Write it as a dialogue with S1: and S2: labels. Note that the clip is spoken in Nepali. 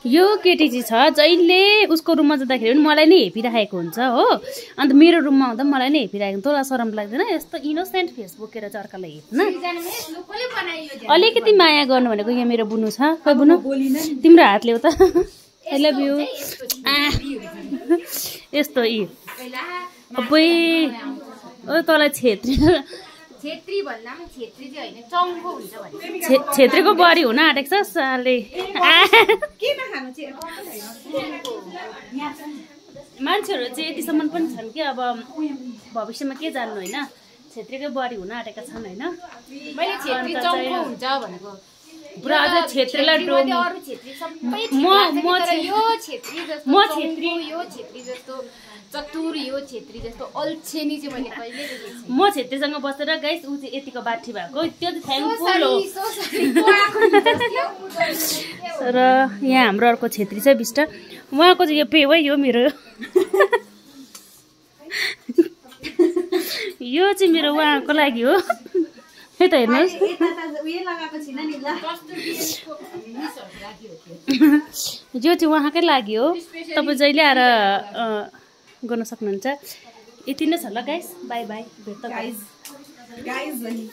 S1: यो केटी चाहिँ छ जहिले उसको रुममा जाँदाखेरि पनि मलाई नै हेपिराखेको हुन्छ हो। अन्त मेरो रुममा आउँदा मलाई नै हेपिराखेको। तँलाई शरम लाग्दैन यस्तो इनोसेन्ट फेस बोकेर चर्कालाई हेर्न? अलिकति माया गर्नु भनेको यहाँ मेरो बुनु छ। खै बुनु तिम्रो हात ल्याउ त। I love you. यस्तो अबै तँलाई
S2: छेत्री भन्दा पनि छेत्री चाहिँ होइन चङ्खो हुन्छ भने
S1: छेत्रीको बुहारी हुन आँटेको छ साले। मान्छेहरू चाहिँ यतिसम्म पनि छन् कि अब भविष्यमा के जान्नु होइन, छेत्रीकै बुहारी हुन आँटेका छन् होइन।
S2: मैले छेत्री चङ्खो हुन्छ भनेको
S1: पुरा अझ छेत्रीलाई
S2: अरू छेत्री सबै यो छेत्री जस्तो यो छेत्री जस्तो चतुर यो छेत्री जस्तो अल्छेनी चाहिँ मैले कहिले देखेको
S1: म छेत्रीसँग बसेर गाइस ऊ चाहिँ यतिको बाठी भएको त्यो चाहिँ थ्याङ्कफुल हो। र यहाँ हाम्रो अर्को छेत्री छ बिष्ट, उहाँको चाहिँ यो पेवा हो मेरो। यो चाहिँ मेरो उहाँको लागि हो। है त हेर्नुहोस् यो चाहिँ उहाँकै लागि हो। तपाईँ जहिले आएर गर्न सक्नुहुन्छ। यति नै छ ल गाइस, बाई बाई। भेट त गाइस।